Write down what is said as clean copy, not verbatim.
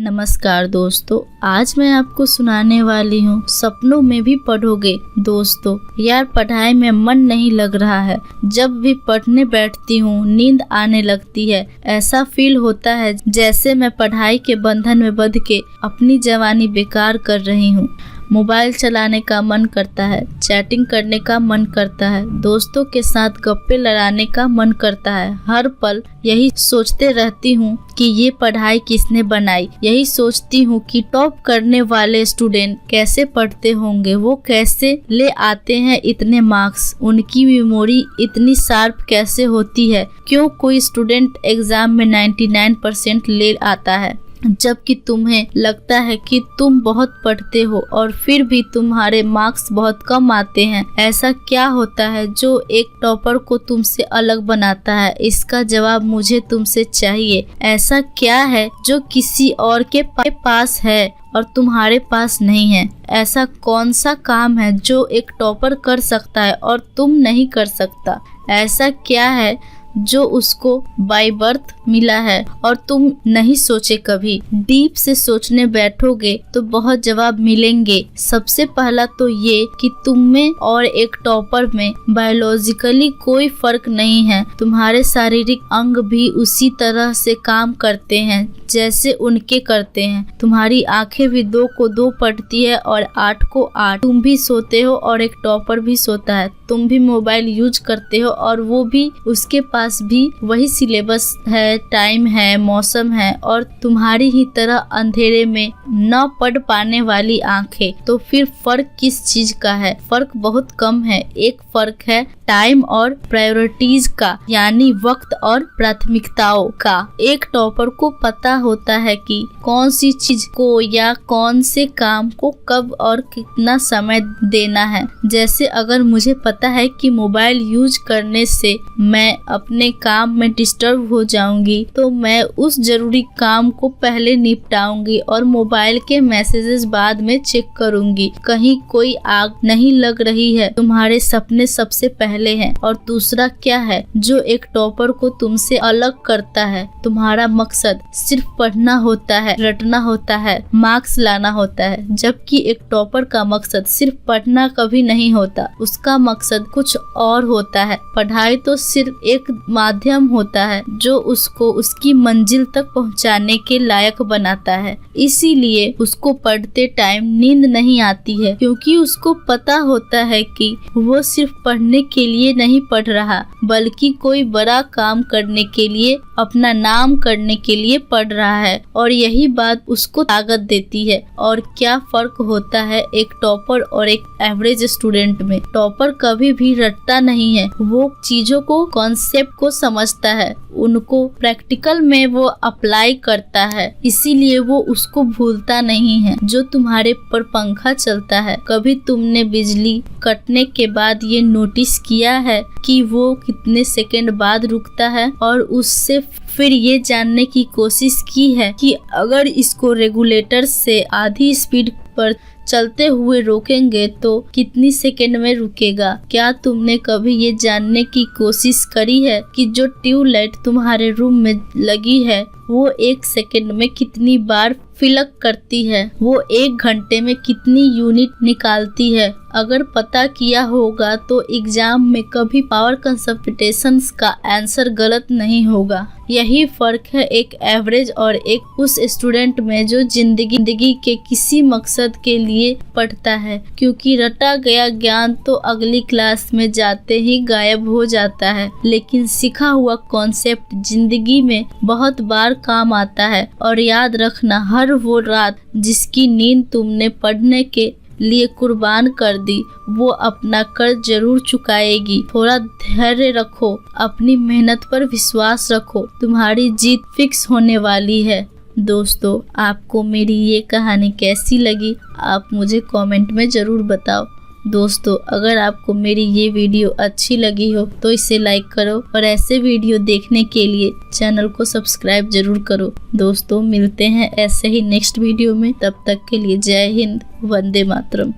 नमस्कार दोस्तों, आज मैं आपको सुनाने वाली हूँ सपनों में भी पढ़ोगे। दोस्तों यार, पढ़ाई में मन नहीं लग रहा है। जब भी पढ़ने बैठती हूँ नींद आने लगती है। ऐसा फील होता है जैसे मैं पढ़ाई के बंधन में बंध के अपनी जवानी बेकार कर रही हूँ। मोबाइल चलाने का मन करता है, चैटिंग करने का मन करता है, दोस्तों के साथ गप्पे लड़ाने का मन करता है। हर पल यही सोचते रहती हूँ कि ये पढ़ाई किसने बनाई। यही सोचती हूँ कि टॉप करने वाले स्टूडेंट कैसे पढ़ते होंगे, वो कैसे ले आते हैं इतने मार्क्स, उनकी मेमोरी इतनी शार्प कैसे होती है। क्यों कोई स्टूडेंट एग्जाम में 99% ले आता है, जबकि तुम्हें लगता है कि तुम बहुत पढ़ते हो और फिर भी तुम्हारे मार्क्स बहुत कम आते हैं। ऐसा क्या होता है जो एक टॉपर को तुमसे अलग बनाता है? इसका जवाब मुझे तुमसे चाहिए। ऐसा क्या है जो किसी और के पास है और तुम्हारे पास नहीं है? ऐसा कौन सा काम है जो एक टॉपर कर सकता है और तुम नहीं कर सकता? ऐसा क्या है जो उसको बाय बर्थ मिला है और तुम नहीं सोचे कभी? डीप से सोचने बैठोगे तो बहुत जवाब मिलेंगे। सबसे पहला तो ये कि तुम में और एक टॉपर में बायोलॉजिकली कोई फर्क नहीं है। तुम्हारे शारीरिक अंग भी उसी तरह से काम करते हैं जैसे उनके करते हैं। तुम्हारी आंखें भी 2 को 2 पढ़ती है और 8 को 8। तुम भी सोते हो और एक टॉपर भी सोता है। तुम भी मोबाइल यूज करते हो और वो भी, उसके पास भी वही सिलेबस है, टाइम है, मौसम है और तुम्हारी ही तरह अंधेरे में न पढ़ पाने वाली आंखें। तो फिर फर्क किस चीज का है? फर्क बहुत कम है। एक फर्क है टाइम और प्रायोरिटीज का, यानी वक्त और प्राथमिकताओं का। एक टॉपर को पता होता है कि कौन सी चीज को या कौन से काम को कब और कितना समय देना है। जैसे अगर मुझे पता है कि मोबाइल यूज करने से मैं अपने काम में डिस्टर्ब हो जाऊंगी, तो मैं उस जरूरी काम को पहले निपटाऊंगी और मोबाइल के मैसेजेस बाद में चेक करूंगी। कहीं कोई आग नहीं लग रही है, तुम्हारे सपने सबसे पहले हैं। और दूसरा क्या है जो एक टॉपर को तुमसे अलग करता है? तुम्हारा मकसद सिर्फ पढ़ना होता है, रटना होता है, मार्क्स लाना होता है, जबकि एक टॉपर का मकसद सिर्फ पढ़ना कभी नहीं होता। उसका मकसद कुछ और होता है। पढ़ाई तो सिर्फ एक माध्यम होता है जो उसको उसकी मंजिल तक पहुंचाने के लायक बनाता है। इसीलिए उसको पढ़ते टाइम नींद नहीं आती है, क्योंकि उसको पता होता है कि वो सिर्फ पढ़ने के लिए नहीं पढ़ रहा, बल्कि कोई बड़ा काम करने के लिए, अपना नाम करने के लिए पढ़ रहा है। और यही बात उसको ताकत देती है। और क्या फर्क होता है एक टॉपर और एक एवरेज स्टूडेंट में? टॉपर कभी भी रटता नहीं है, वो चीजों को, कॉन्सेप्ट को समझता है, उनको प्रैक्टिकल में वो अप्लाई करता है, इसीलिए वो उसको भूलता नहीं है। जो तुम्हारे पर पंखा चलता है, कभी तुमने बिजली कटने के बाद ये नोटिस किया है कि वो कितने सेकंड बाद रुकता है? और उससे फिर ये जानने की कोशिश की है कि अगर इसको रेगुलेटर से आधी स्पीड पर चलते हुए रोकेंगे तो कितनी सेकंड में रुकेगा? क्या तुमने कभी ये जानने की कोशिश करी है कि जो ट्यूबलाइट तुम्हारे रूम में लगी है वो 1 सेकंड में कितनी बार फिलक करती है? वो 1 घंटे में कितनी यूनिट निकालती है? अगर पता किया होगा तो एग्जाम में कभी पावर कंसंट्रेशन का आंसर गलत नहीं होगा। यही फर्क है एक एवरेज और एक उस स्टूडेंट में जो जिंदगी के किसी मकसद के लिए पढ़ता है, क्योंकि रटा गया ज्ञान तो अगली क्लास में जाते ही गायब हो जाता है, लेकिन सीखा हुआ कॉन्सेप्ट जिंदगी में बहुत बार काम आता है। और याद रखना, हर वो रात जिसकी नींद तुमने पढ़ने के लिए कुर्बान कर दी, वो अपना कर्ज जरूर चुकाएगी। थोड़ा धैर्य रखो, अपनी मेहनत पर विश्वास रखो, तुम्हारी जीत फिक्स होने वाली है। दोस्तों, आपको मेरी ये कहानी कैसी लगी आप मुझे कमेंट में जरूर बताओ। दोस्तों, अगर आपको मेरी ये वीडियो अच्छी लगी हो तो इसे लाइक करो और ऐसे वीडियो देखने के लिए चैनल को सब्सक्राइब जरूर करो। दोस्तों, मिलते हैं ऐसे ही नेक्स्ट वीडियो में। तब तक के लिए जय हिंद, वंदे मातरम।